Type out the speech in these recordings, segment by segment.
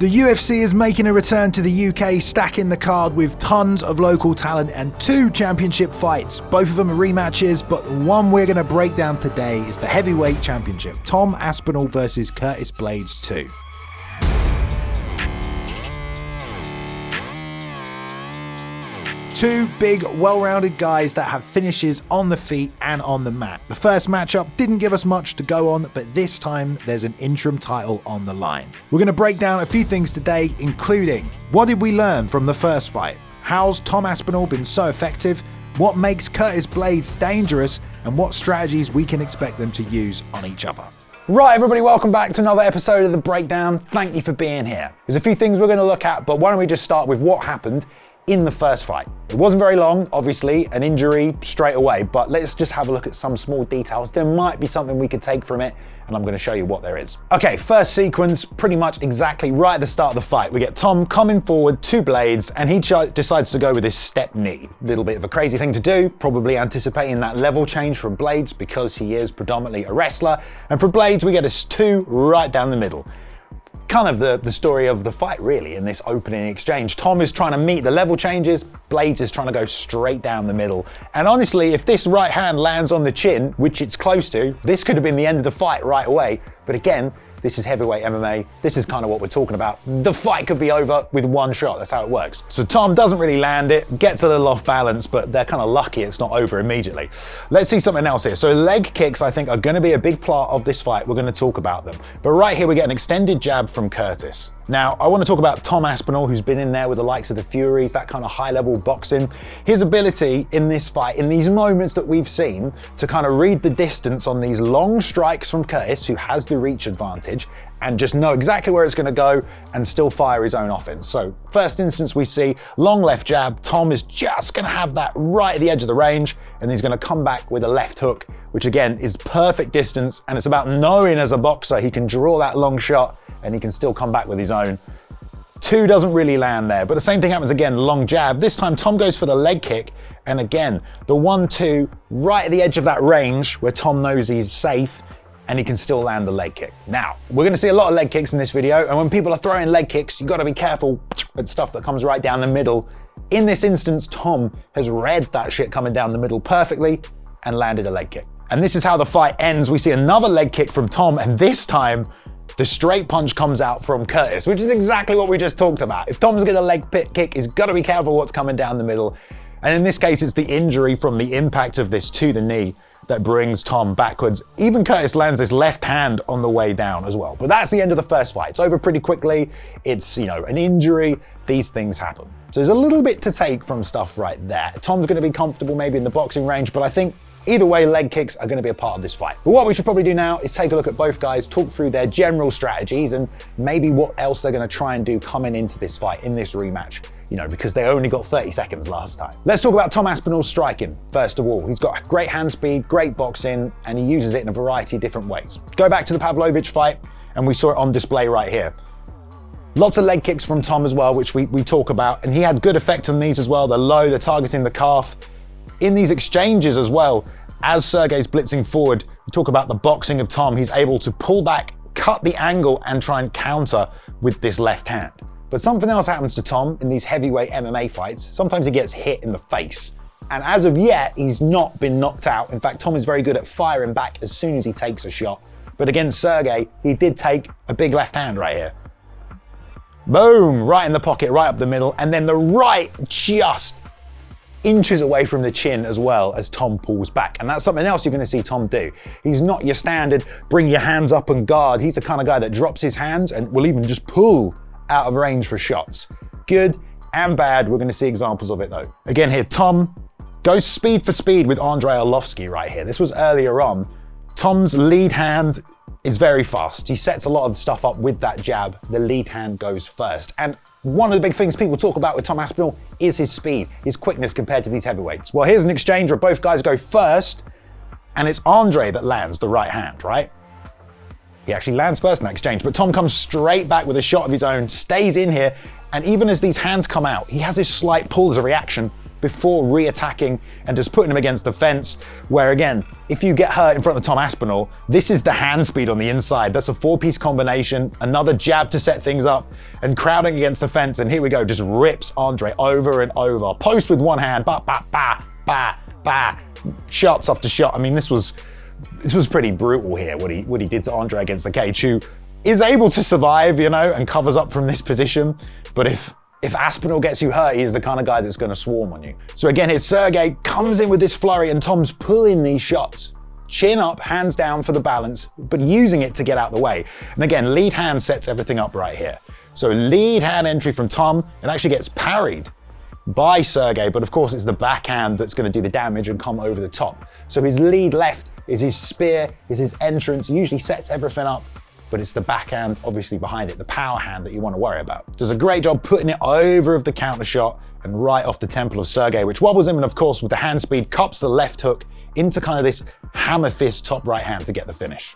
The UFC is making a return to the UK, stacking the card with tons of local talent and 2 championship fights. Both of them are rematches, but the one we're going to break down today is the heavyweight championship. Tom Aspinall versus Curtis Blaydes 2. Two big, well-rounded guys that have finishes on the feet and on the mat. The first matchup didn't give us much to go on, but this time there's an interim title on the line. We're going to break down a few things today, including what did we learn from the first fight? How's Tom Aspinall been so effective? What makes Curtis Blaydes dangerous? And what strategies we can expect them to use on each other. Right, everybody, welcome back to another episode of The Breakdown. Thank you for being here. There's a few things we're going to look at, but why don't we just start with what happened in the first fight. It wasn't very long, obviously, an injury straight away, but let's just have a look at some small details. There might be something we could take from it, and I'm going to show you what there is. Okay, first sequence, pretty much exactly right at the start of the fight. We get Tom coming forward to Blaydes, and he decides to go with his step knee. Little bit of a crazy thing to do, probably anticipating that level change from Blaydes because he is predominantly a wrestler. And for Blaydes, we get a 2 right down the middle. Kind of the story of the fight, really, in this opening exchange. Tom is trying to meet the level changes, Blaydes is trying to go straight down the middle. And honestly, if this right hand lands on the chin, which it's close to, this could have been the end of the fight right away. But again, this is heavyweight MMA. This is kind of what we're talking about. The fight could be over with one shot. That's how it works. So Tom doesn't really land it, gets a little off balance, but they're kind of lucky it's not over immediately. Let's see something else here. So leg kicks, I think, are going to be a big part of this fight. We're going to talk about them. But right here, we get an extended jab from Curtis. Now, I want to talk about Tom Aspinall, who's been in there with the likes of the Furies, that kind of high-level boxing. His ability in this fight, in these moments that we've seen, to kind of read the distance on these long strikes from Curtis, who has the reach advantage, and just know exactly where it's going to go and still fire his own offense. So, first instance we see, long left jab. Tom is just going to have that right at the edge of the range, and he's going to come back with a left hook, which again is perfect distance, and it's about knowing as a boxer he can draw that long shot and he can still come back with his own. 2 doesn't really land there, but the same thing happens again, long jab. This time Tom goes for the leg kick, and again, the 1-2 right at the edge of that range where Tom knows he's safe, and he can still land the leg kick. Now, we're gonna see a lot of leg kicks in this video, and when people are throwing leg kicks, you gotta be careful with stuff that comes right down the middle. In this instance, Tom has read that shit coming down the middle perfectly and landed a leg kick. And this is how the fight ends. We see another leg kick from Tom, and this time, the straight punch comes out from Curtis, which is exactly what we just talked about. If Tom's gonna leg kick, he's gotta be careful what's coming down the middle. And in this case, it's the injury from the impact of this to the knee that brings Tom backwards. Even Curtis lands this left hand on the way down as well. But that's the end of the first fight. It's over pretty quickly. It's, an injury. These things happen. So there's a little bit to take from stuff right there. Tom's gonna be comfortable maybe in the boxing range, but I think either way, leg kicks are going to be a part of this fight. But what we should probably do now is take a look at both guys, talk through their general strategies, and maybe what else they're going to try and do coming into this fight, in this rematch, because they only got 30 seconds last time. Let's talk about Tom Aspinall's striking, first of all. He's got great hand speed, great boxing, and he uses it in a variety of different ways. Go back to the Pavlovich fight, and we saw it on display right here. Lots of leg kicks from Tom as well, which we talk about, and he had good effect on these as well. They're low, they're targeting the calf. In these exchanges as well, as Sergey's blitzing forward, we talk about the boxing of Tom. He's able to pull back, cut the angle, and try and counter with this left hand. But something else happens to Tom in these heavyweight MMA fights. Sometimes he gets hit in the face. And as of yet, he's not been knocked out. In fact, Tom is very good at firing back as soon as he takes a shot. But against Sergey, he did take a big left hand right here. Boom, right in the pocket, right up the middle. And then the right just inches away from the chin as well as Tom pulls back. And that's something else you're going to see Tom do. He's not your standard, bring your hands up and guard. He's the kind of guy that drops his hands and will even just pull out of range for shots. Good and bad. We're going to see examples of it though. Again here, Tom goes speed for speed with Andrei Arlovski right here. This was earlier on. Tom's lead hand is very fast. He sets a lot of stuff up with that jab. The lead hand goes first. And one of the big things people talk about with Tom Aspinall is his speed, his quickness compared to these heavyweights. Well, here's an exchange where both guys go first, and it's Andre that lands the right hand, right? He actually lands first in that exchange, but Tom comes straight back with a shot of his own, stays in here, and even as these hands come out, he has this slight pull as a reaction before re-attacking and just putting him against the fence, where again, if you get hurt in front of Tom Aspinall, this is the hand speed on the inside. That's a 4-piece combination, another jab to set things up, and crowding against the fence, and here we go, just rips Andre over and over. Post with one hand, ba, ba, ba, ba, ba. Shots after shot. I mean, this was pretty brutal here, what he did to Andre against the cage, who is able to survive, you know, and covers up from this position. But if Aspinall gets you hurt, he's the kind of guy that's going to swarm on you. So again, here Sergey comes in with this flurry, and Tom's pulling these shots. Chin up, hands down for the balance, but using it to get out the way. And again, lead hand sets everything up right here. So lead hand entry from Tom, it actually gets parried by Sergey, but of course it's the backhand that's going to do the damage and come over the top. So his lead left is his spear, is his entrance, usually sets everything up, but it's the backhand obviously behind it, the power hand that you want to worry about. Does a great job putting it over of the counter shot and right off the temple of Sergey, which wobbles him, and of course with the hand speed, cups the left hook into kind of this hammer fist top right hand to get the finish.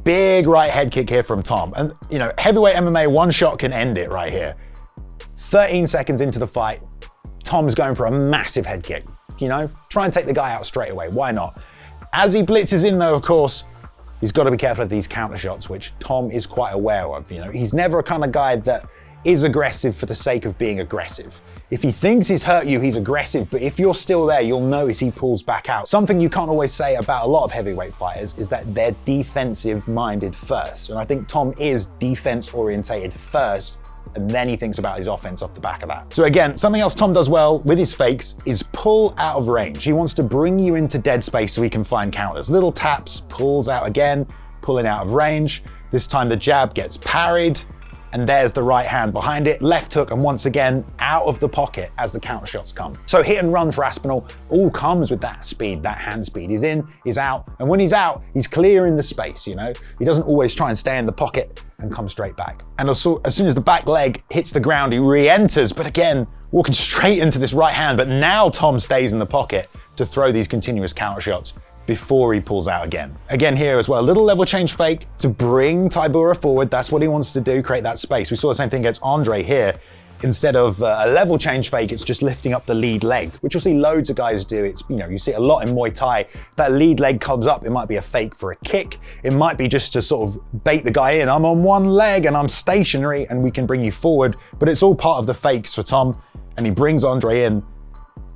Big right head kick here from Tom. And you know, heavyweight MMA, one shot can end it right here. 13 seconds into the fight, Tom's going for a massive head kick. You know, try and take the guy out straight away, why not? As he blitzes in though, of course, he's got to be careful of these counter shots, which Tom is quite aware of. You know, he's never a kind of guy that is aggressive for the sake of being aggressive. If he thinks he's hurt you, he's aggressive, but if you're still there, you'll notice he pulls back out. Something you can't always say about a lot of heavyweight fighters is that they're defensive-minded first, and I think Tom is defense-orientated first, and then he thinks about his offense off the back of that. So again, something else Tom does well with his fakes is pull out of range. He wants to bring you into dead space so he can find counters. Little taps, pulls out again, pulling out of range. This time the jab gets parried, and there's the right hand behind it, left hook, and once again, out of the pocket as the counter shots come. So hit and run for Aspinall all comes with that speed, that hand speed. He's in, he's out, and when he's out, he's clearing the space, you know? He doesn't always try and stay in the pocket and come straight back. And also, as soon as the back leg hits the ground, he re-enters, but again, walking straight into this right hand, but now Tom stays in the pocket to throw these continuous counter shots before he pulls out again. Again here as well, a little level change fake to bring Tybura forward. That's what he wants to do, create that space. We saw the same thing against Andre here. Instead of a level change fake, it's just lifting up the lead leg, which you'll see loads of guys do. It's, you know, you see it a lot in Muay Thai. That lead leg comes up. It might be a fake for a kick. It might be just to sort of bait the guy in. I'm on one leg and I'm stationary and we can bring you forward, but it's all part of the fakes for Tom, and he brings Andre in,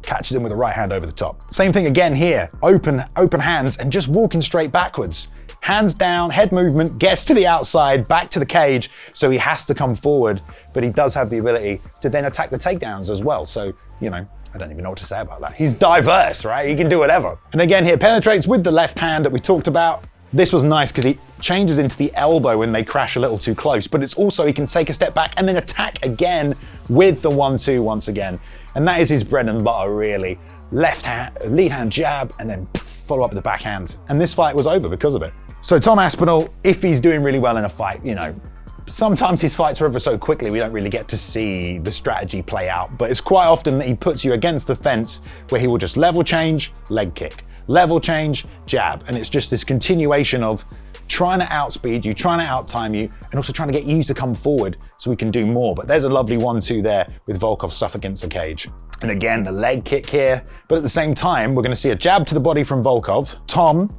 catches him with a right hand over the top. Same thing again here, open hands and just walking straight backwards. Hands down, head movement, gets to the outside, back to the cage, so he has to come forward, but he does have the ability to then attack the takedowns as well. So, you know, I don't even know what to say about that. He's diverse, right? He can do whatever. And again here, penetrates with the left hand that we talked about. This was nice because he changes into the elbow when they crash a little too close, but it's also he can take a step back and then attack again with the 1-2 once again. And that is his bread and butter, really. Left hand, lead hand jab, and then follow up with the backhand. And this fight was over because of it. So Tom Aspinall, if he's doing really well in a fight, you know, sometimes his fights are over so quickly we don't really get to see the strategy play out, but it's quite often that he puts you against the fence where he will just level change, leg kick. Level change, jab, and it's just this continuation of trying to outspeed you, trying to outtime you, and also trying to get you to come forward so we can do more. But there's a lovely 1-2 there with Volkov's stuff against the cage. And again, the leg kick here, but at the same time, we're gonna see a jab to the body from Volkov. Tom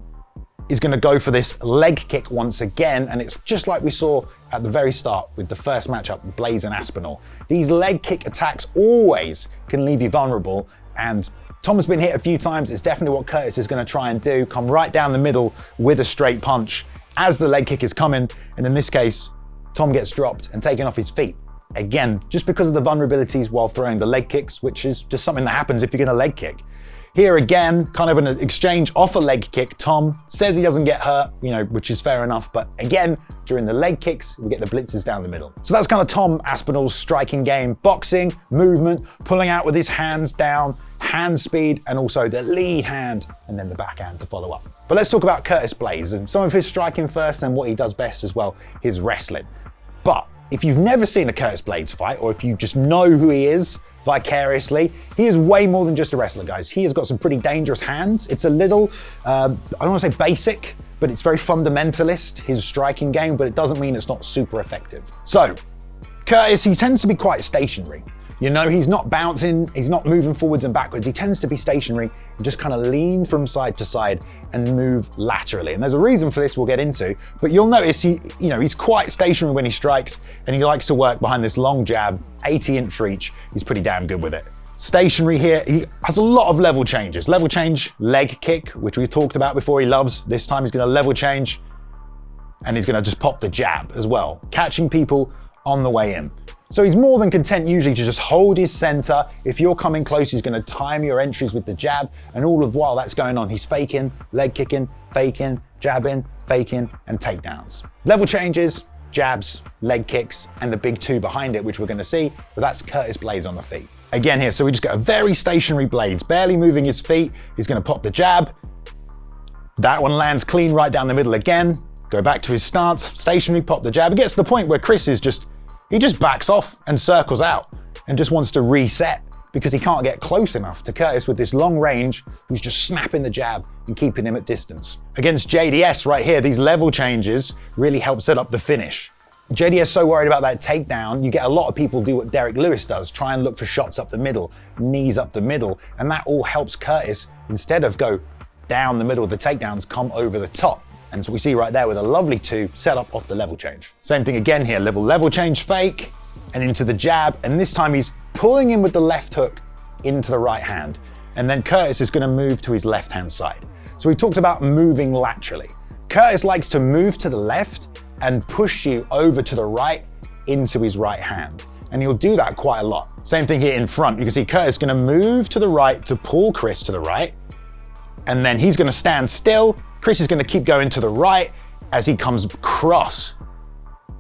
is gonna go for this leg kick once again, and it's just like we saw at the very start with the first matchup, Blaydes and Aspinall. These leg kick attacks always can leave you vulnerable, and Tom has been hit a few times. It's definitely what Curtis is going to try and do, come right down the middle with a straight punch as the leg kick is coming. And in this case, Tom gets dropped and taken off his feet. Again, just because of the vulnerabilities while throwing the leg kicks, which is just something that happens if you're going to leg kick. Here again, kind of an exchange off a leg kick. Tom says he doesn't get hurt, you know, which is fair enough. But again, during the leg kicks, we get the blitzes down the middle. So that's kind of Tom Aspinall's striking game. Boxing, movement, pulling out with his hands down, hand speed, and also the lead hand, and then the backhand to follow up. But let's talk about Curtis Blaydes and some of his striking first, and what he does best as well, his wrestling. But if you've never seen a Curtis Blaydes fight, or if you just know who he is vicariously, he is way more than just a wrestler, guys. He has got some pretty dangerous hands. It's a little, I don't want to say basic, but it's very fundamentalist, his striking game, but it doesn't mean it's not super effective. So, Curtis, he tends to be quite stationary. You know, he's not bouncing, he's not moving forwards and backwards. He tends to be stationary and just kind of lean from side to side and move laterally. And there's a reason for this we'll get into, but you'll notice he's quite stationary when he strikes, and he likes to work behind this long jab, 80-inch reach. He's pretty damn good with it. Stationary here, he has a lot of level changes. Level change, leg kick, which we talked about before, he loves. This time he's gonna level change, and he's gonna just pop the jab as well, catching people on the way in. So he's more than content usually to just hold his center. If you're coming close, he's gonna time your entries with the jab, and all the while that's going on, he's faking, leg kicking, faking, jabbing, faking, and takedowns. Level changes, jabs, leg kicks, and the big two behind it, which we're gonna see, but that's Curtis Blaydes on the feet. Again here, so we just got a very stationary Blaydes, barely moving his feet. He's gonna pop the jab. That one lands clean right down the middle again. Go back to his stance, stationary, pop the jab. It gets to the point where Chris is he just backs off and circles out and just wants to reset because he can't get close enough to Curtis with this long range, who's just snapping the jab and keeping him at distance. Against JDS right here, these level changes really help set up the finish. JDS so worried about that takedown, you get a lot of people do what Derek Lewis does, try and look for shots up the middle, knees up the middle, and that all helps Curtis, instead of go down the middle of the takedowns, come over the top. And so we see right there with a lovely two set up off the level change. Same thing again here, level change fake and into the jab. And this time he's pulling in with the left hook into the right hand. And then Curtis is gonna move to his left hand side. So we talked about moving laterally. Curtis likes to move to the left and push you over to the right into his right hand. And he'll do that quite a lot. Same thing here in front. You can see Curtis gonna move to the right to pull Chris to the right. And then he's gonna stand still. Chris is gonna keep going to the right as he comes cross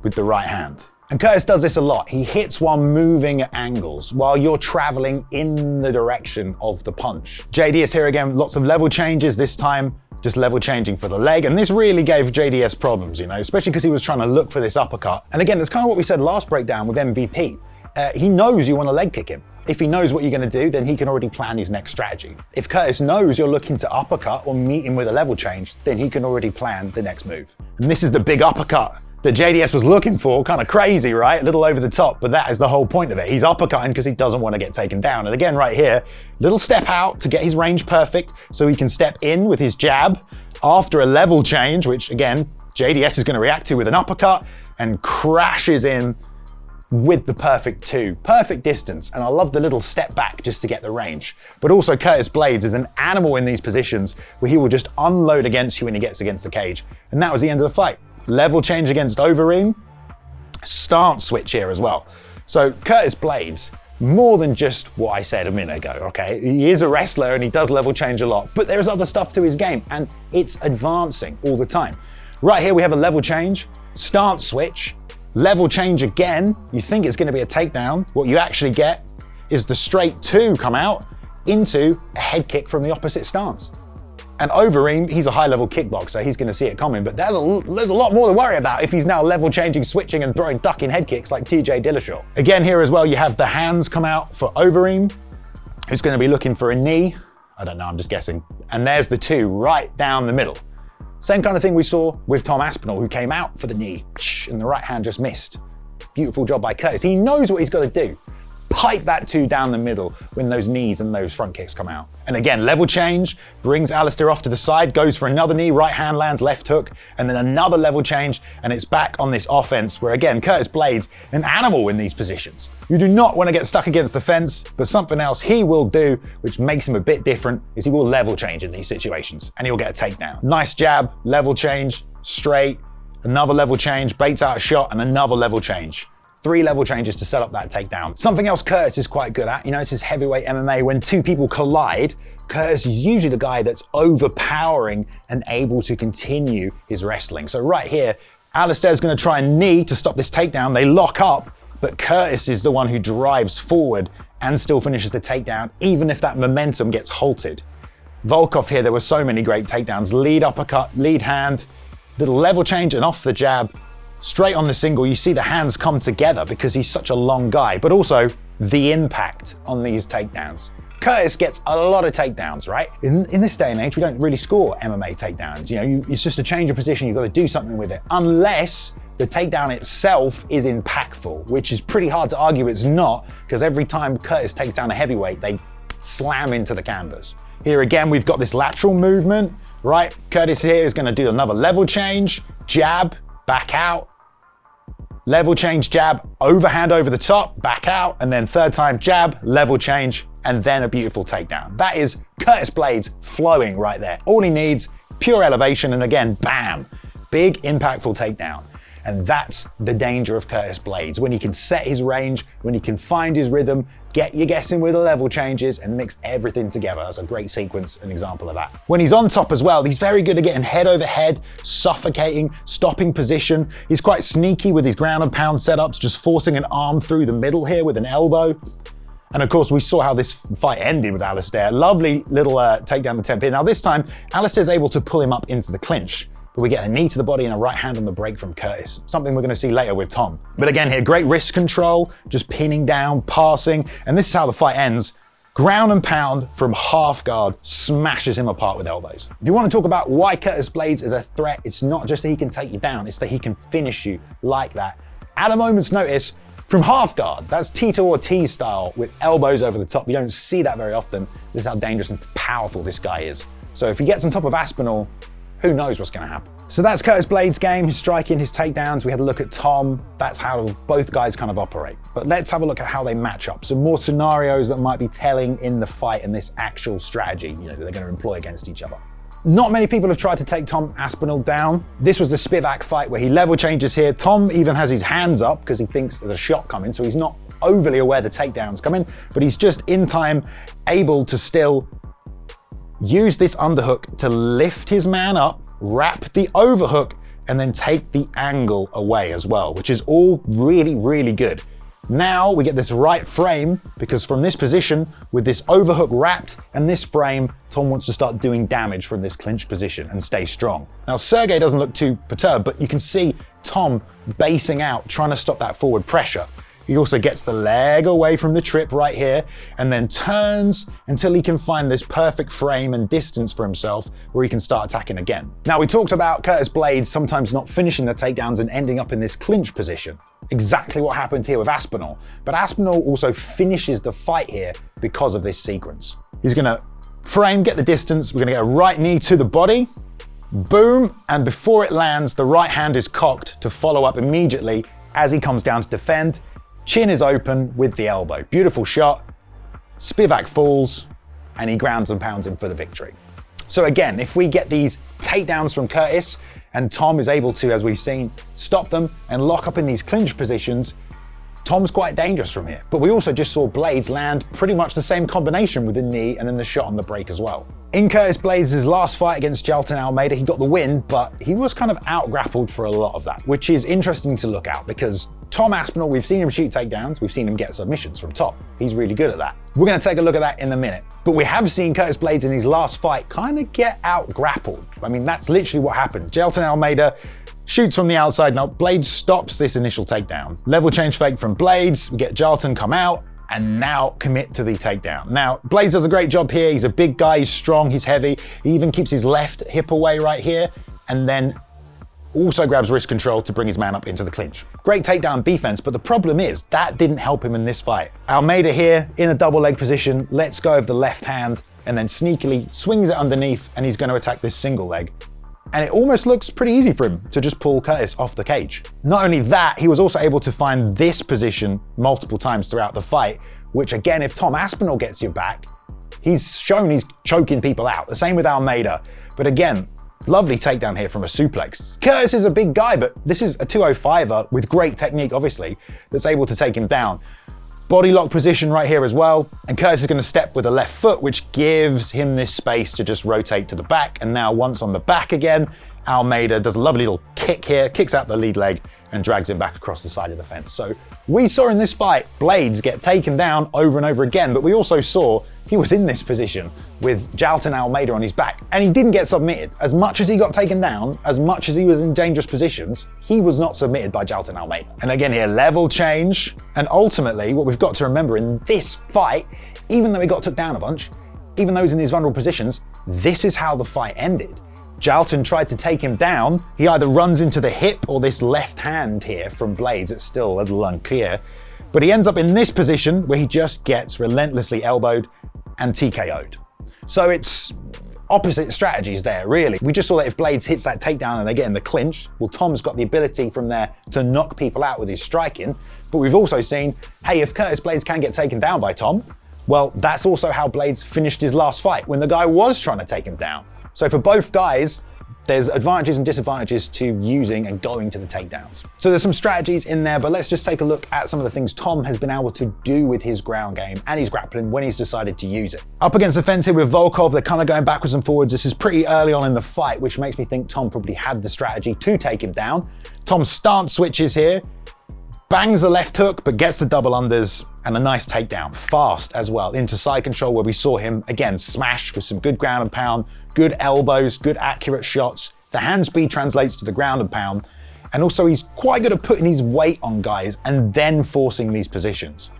with the right hand. And Curtis does this a lot. He hits while moving at angles, while you're traveling in the direction of the punch. JDS here again, lots of level changes, this time just level changing for the leg. And this really gave JDS problems, especially because he was trying to look for this uppercut. And again, it's kind of what we said last breakdown with MVP. He knows you want to leg kick him. If he knows what you're going to do, then he can already plan his next strategy. If Curtis knows you're looking to uppercut or meet him with a level change, then he can already plan the next move. And this is the big uppercut that JDS was looking for. Kind of crazy, right? A little over the top, but that is the whole point of it. He's uppercutting because he doesn't want to get taken down. And again, right here, little step out to get his range perfect so he can step in with his jab after a level change, which again, JDS is going to react to with an uppercut and crashes in with the perfect two. Perfect distance, and I love the little step back just to get the range. But also Curtis Blaydes is an animal in these positions where he will just unload against you when he gets against the cage. And that was the end of the fight. Level change against Overeem, stance switch here as well. So Curtis Blaydes, more than just what I said a minute ago, okay? He is a wrestler and he does level change a lot, but there's other stuff to his game and it's advancing all the time. Right here we have a level change, stance switch, level change again. You think it's gonna be a takedown. What you actually get is the straight two come out into a head kick from the opposite stance. And Overeem, he's a high-level kickboxer, he's gonna see it coming, but there's a lot more to worry about if he's now level changing, switching, and throwing ducking head kicks like TJ Dillashaw. Again here as well, you have the hands come out for Overeem, who's gonna be looking for a knee. I don't know, I'm just guessing. And there's the two right down the middle. Same kind of thing we saw with Tom Aspinall, who came out for the knee, and the right hand just missed. Beautiful job by Curtis. He knows what he's got to do. Pipe that two down the middle when those knees and those front kicks come out. And again, level change, brings Alistair off to the side, goes for another knee, right hand lands, left hook, and then another level change, and it's back on this offense where again, Curtis Blaydes, an animal in these positions. You do not want to get stuck against the fence, but something else he will do, which makes him a bit different, is he will level change in these situations, and he'll get a takedown. Nice jab, level change, straight, another level change, baits out a shot, and another level change. 3 level changes to set up that takedown. Something else Curtis is quite good at, this is heavyweight MMA. When two people collide, Curtis is usually the guy that's overpowering and able to continue his wrestling. So right here, Alistair's gonna try and knee to stop this takedown. They lock up, but Curtis is the one who drives forward and still finishes the takedown, even if that momentum gets halted. Volkov here, there were so many great takedowns. Lead uppercut, lead hand, little level change and off the jab. Straight on the single, you see the hands come together because he's such a long guy, but also the impact on these takedowns. Curtis gets a lot of takedowns, right? In this day and age, we don't really score MMA takedowns. It's just a change of position. You've got to do something with it. Unless the takedown itself is impactful, which is pretty hard to argue it's not, because every time Curtis takes down a heavyweight, they slam into the canvas. Here again, we've got this lateral movement, right? Curtis here is going to do another level change, jab, back out, level change, jab, overhand over the top, back out, and then third time jab, level change, and then a beautiful takedown. That is Curtis Blaydes flowing right there. All he needs, pure elevation, and again, bam, big impactful takedown. And that's the danger of Curtis Blaydes, when he can set his range, when he can find his rhythm, get you guessing with the level changes and mix everything together. That's a great sequence, an example of that. When he's on top as well, he's very good at getting head over head, suffocating, stopping position. He's quite sneaky with his ground and pound setups, just forcing an arm through the middle here with an elbow. And of course, we saw how this fight ended with Alistair. Lovely little takedown attempt here. Now this time, Alistair's able to pull him up into the clinch, but we get a knee to the body and a right hand on the break from Curtis, something we're going to see later with Tom. But again here, great wrist control, just pinning down, passing, and this is how the fight ends. Ground and pound from half guard, smashes him apart with elbows. If you want to talk about why Curtis Blaydes is a threat, it's not just that he can take you down, it's that he can finish you like that at a moment's notice from half guard. That's Tito Ortiz style with elbows over the top. You don't see that very often. This is how dangerous and powerful this guy is. So if he gets on top of Aspinall, who knows what's going to happen. So that's Curtis Blaydes' game, his striking, his takedowns. We had a look at Tom. That's how both guys kind of operate. But let's have a look at how they match up. Some more scenarios that might be telling in the fight and this actual strategy, that they're going to employ against each other. Not many people have tried to take Tom Aspinall down. This was the Spivak fight where he level changes here. Tom even has his hands up because he thinks there's a shot coming, so he's not overly aware the takedown's coming, but he's just in time able to still use this underhook to lift his man up, wrap the overhook, and then take the angle away as well, which is all really, really good. Now we get this right frame, because from this position, with this overhook wrapped and this frame, Tom wants to start doing damage from this clinch position and stay strong. Now Sergey doesn't look too perturbed, but you can see Tom basing out, trying to stop that forward pressure. He also gets the leg away from the trip right here and then turns until he can find this perfect frame and distance for himself where he can start attacking again. Now, we talked about Curtis Blaydes sometimes not finishing the takedowns and ending up in this clinch position. Exactly what happened here with Aspinall. But Aspinall also finishes the fight here because of this sequence. He's going to frame, get the distance. We're going to get a right knee to the body. Boom. And before it lands, the right hand is cocked to follow up immediately as he comes down to defend. Chin is open with the elbow. Beautiful shot. Spivak falls, and he grounds and pounds him for the victory. So again, if we get these takedowns from Curtis, and Tom is able to, as we've seen, stop them and lock up in these clinch positions, Tom's quite dangerous from here. But we also just saw Blaydes land pretty much the same combination with the knee and then the shot on the break as well. In Curtis Blaydes' last fight against Jailton Almeida, he got the win, but he was kind of out-grappled for a lot of that, which is interesting to look at because Tom Aspinall, we've seen him shoot takedowns, we've seen him get submissions from top. He's really good at that. We're going to take a look at that in a minute. But we have seen Curtis Blaydes in his last fight kind of get out-grappled. I mean, that's literally what happened. Jailton Almeida shoots from the outside. Now, Blaydes stops this initial takedown. Level change fake from Blaydes. We get Jailton come out and now commit to the takedown. Now, Blaydes does a great job here. He's a big guy, he's strong, he's heavy. He even keeps his left hip away right here and then also grabs wrist control to bring his man up into the clinch. Great takedown defense, but the problem is that didn't help him in this fight. Almeida here in a double leg position, lets go of the left hand and then sneakily swings it underneath and he's going to attack this single leg. And it almost looks pretty easy for him to just pull Curtis off the cage. Not only that, he was also able to find this position multiple times throughout the fight, which again, if Tom Aspinall gets your back, he's shown he's choking people out. The same with Almeida. But again, lovely takedown here from a suplex. Curtis is a big guy, but this is a 205er with great technique, obviously, that's able to take him down. Body lock position right here as well. And Curtis is going to step with the left foot, which gives him this space to just rotate to the back. And now once on the back again, Almeida does a lovely little kick here, kicks out the lead leg and drags him back across the side of the fence. So we saw in this fight, Blaydes get taken down over and over again, but we also saw he was in this position with Jailton Almeida on his back and he didn't get submitted. As much as he got taken down, as much as he was in dangerous positions, he was not submitted by Jailton Almeida. And again here, level change. And ultimately, what we've got to remember in this fight, even though he got took down a bunch, even though he's in these vulnerable positions, this is how the fight ended. Jalton tried to take him down. He either runs into the hip or this left hand here from Blaydes. It's still a little unclear. But he ends up in this position where he just gets relentlessly elbowed and TKO'd. So it's opposite strategies there, really. We just saw that if Blaydes hits that takedown and they get in the clinch, well, Tom's got the ability from there to knock people out with his striking. But we've also seen, hey, if Curtis Blaydes can get taken down by Tom, well, that's also how Blaydes finished his last fight, when the guy was trying to take him down. So for both guys, there's advantages and disadvantages to using and going to the takedowns. So there's some strategies in there, but let's just take a look at some of the things Tom has been able to do with his ground game and his grappling when he's decided to use it. Up against the fence here with Volkov, they're kind of going backwards and forwards. This is pretty early on in the fight, which makes me think Tom probably had the strategy to take him down. Tom's stance switches here, bangs the left hook, but gets the double unders and a nice takedown. Fast as well, into side control where we saw him, again, smash with some good ground and pound, good elbows, good accurate shots. The hand speed translates to the ground and pound. And also he's quite good at putting his weight on guys and then forcing these positions.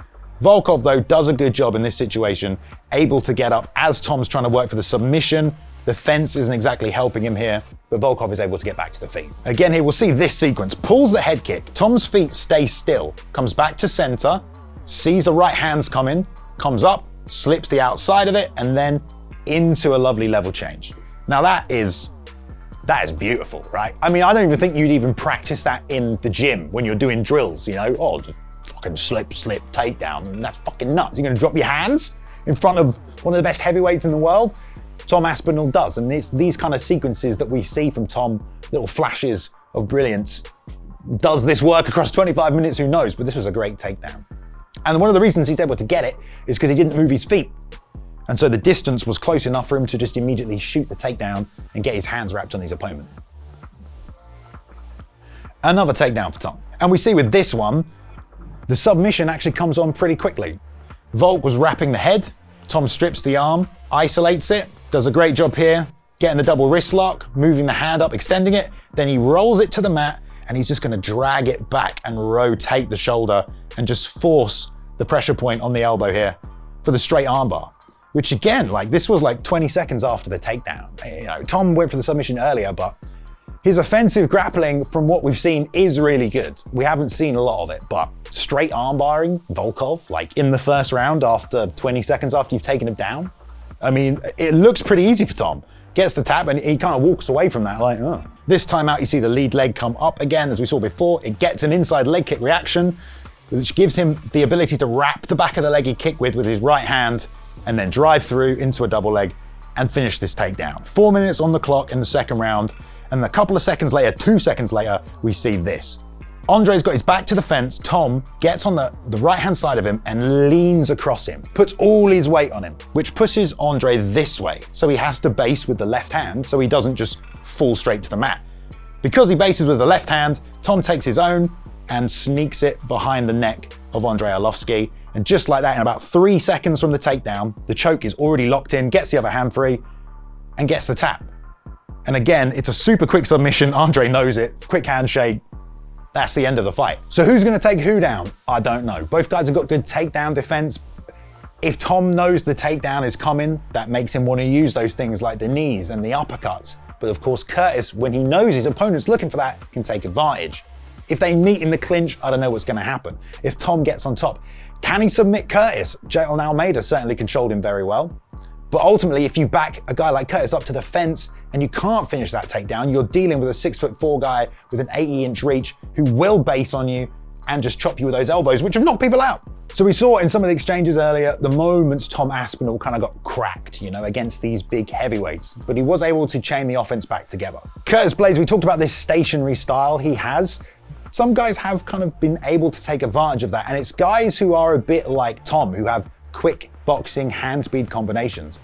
Volkov, though, does a good job in this situation, able to get up as Tom's trying to work for the submission. The fence isn't exactly helping him here, but Volkov is able to get back to the feet. Again here, we'll see this sequence. Pulls the head kick. Tom's feet stay still, comes back to center, sees the right hand's coming, comes up, slips the outside of it, and then into a lovely level change. Now that is beautiful, right? I mean, I don't even think you'd even practice that in the gym when you're doing drills, you know? Oh, just fucking slip, takedown, and that's fucking nuts. You're gonna drop your hands in front of one of the best heavyweights in the world? Tom Aspinall does, and these kind of sequences that we see from Tom, little flashes of brilliance. Does this work across 25 minutes? Who knows? But this was a great takedown. And one of the reasons he's able to get it is because he didn't move his feet. And so the distance was close enough for him to just immediately shoot the takedown and get his hands wrapped on his opponent. Another takedown for Tom. And we see with this one, the submission actually comes on pretty quickly. Volk was wrapping the head. Tom strips the arm, isolates it, does a great job here, getting the double wrist lock, moving the hand up, extending it. Then he rolls it to the mat and he's just gonna drag it back and rotate the shoulder and just force the pressure point on the elbow here for the straight armbar. Which again, like this was like 20 seconds after the takedown. You know, Tom went for the submission earlier, but his offensive grappling from what we've seen is really good. We haven't seen a lot of it, but straight armbarring Volkov, like in the first round after 20 seconds after you've taken him down. I mean, it looks pretty easy for Tom. Gets the tap and he kind of walks away from that like, oh. This time out, you see the lead leg come up again, as we saw before. It gets an inside leg kick reaction, which gives him the ability to wrap the back of the leg he kicked with his right hand and then drive through into a double leg and finish this takedown. 4 minutes on the clock in the second round, and a couple of seconds later, 2 seconds later, we see this. Andre's got his back to the fence. Tom gets on the right-hand side of him and leans across him, puts all his weight on him, which pushes Andre this way. So he has to base with the left hand so he doesn't just fall straight to the mat. Because he bases with the left hand, Tom takes his own and sneaks it behind the neck of Andre Arlovski. And just like that, in about 3 seconds from the takedown, the choke is already locked in, gets the other hand free, and gets the tap. And again, it's a super quick submission. Andre knows it. Quick handshake. That's the end of the fight. So who's going to take who down? I don't know. Both guys have got good takedown defense. If Tom knows the takedown is coming, that makes him want to use those things like the knees and the uppercuts. But of course, Curtis, when he knows his opponent's looking for that, can take advantage. If they meet in the clinch, I don't know what's going to happen. If Tom gets on top, can he submit Curtis? Jailton Almeida certainly controlled him very well. But ultimately, if you back a guy like Curtis up to the fence and you can't finish that takedown, you're dealing with a 6'4" guy with an 80-inch reach who will base on you and just chop you with those elbows, which have knocked people out. So we saw in some of the exchanges earlier, the moments Tom Aspinall kind of got cracked, against these big heavyweights, but he was able to chain the offense back together. Curtis Blaydes, we talked about this stationary style he has. Some guys have kind of been able to take advantage of that, and it's guys who are a bit like Tom, who have quick boxing hand speed combinations.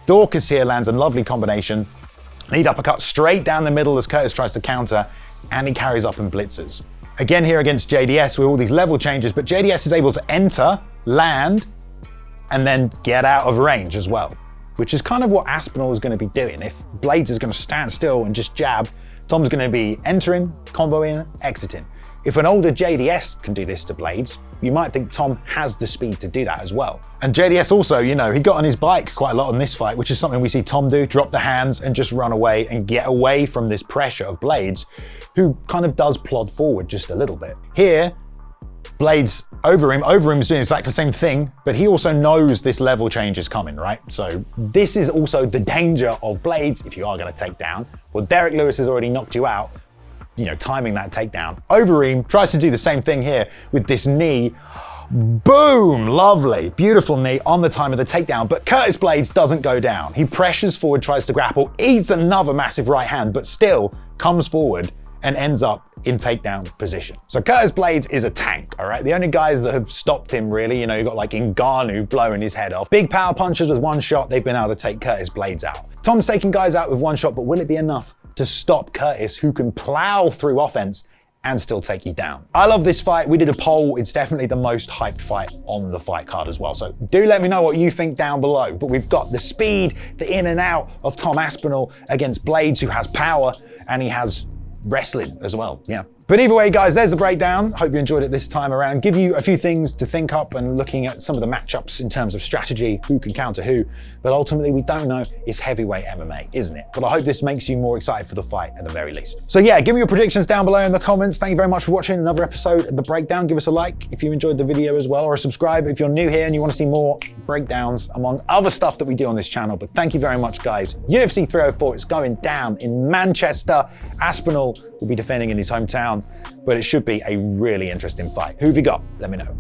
Dorcas here lands a lovely combination. Lead uppercut straight down the middle as Curtis tries to counter, and he carries up and blitzes. Again here against JDS with all these level changes, but JDS is able to enter, land, and then get out of range as well, which is kind of what Aspinall is going to be doing. If Blaydes is going to stand still and just jab, Tom's going to be entering, comboing, exiting. If an older JDS can do this to Blaydes, you might think Tom has the speed to do that as well. And JDS also, he got on his bike quite a lot in this fight, which is something we see Tom do, drop the hands and just run away and get away from this pressure of Blaydes, who kind of does plod forward just a little bit. Here, Blaydes Overeem's doing exactly the same thing, but he also knows this level change is coming, right? So this is also the danger of Blaydes if you are going to take down. Well, Derek Lewis has already knocked you out, timing that takedown. Overeem tries to do the same thing here with this knee. Boom! Lovely, beautiful knee on the time of the takedown, but Curtis Blaydes doesn't go down. He pressures forward, tries to grapple, eats another massive right hand, but still comes forward and ends up in takedown position. So Curtis Blaydes is a tank, all right? The only guys that have stopped him really, you've got like Ngannou blowing his head off. Big power punchers with one shot, they've been able to take Curtis Blaydes out. Tom's taking guys out with one shot, but will it be enough to stop Curtis, who can plow through offense and still take you down? I love this fight. We did a poll. It's definitely the most hyped fight on the fight card as well. So do let me know what you think down below. But we've got the speed, the in and out of Tom Aspinall against Blaydes, who has power and he has wrestling as well. Yeah. But either way, guys, there's the breakdown. Hope you enjoyed it this time around. Give you a few things to think up and looking at some of the matchups in terms of strategy, who can counter who. But ultimately, we don't know. It's heavyweight MMA, isn't it? But I hope this makes you more excited for the fight at the very least. So yeah, give me your predictions down below in the comments. Thank you very much for watching another episode of The Breakdown. Give us a like if you enjoyed the video as well, or a subscribe if you're new here and you want to see more breakdowns among other stuff that we do on this channel. But thank you very much, guys. UFC 304 is going down in Manchester. Aspinall will be defending in his hometown, but it should be a really interesting fight. Who have you got? Let me know.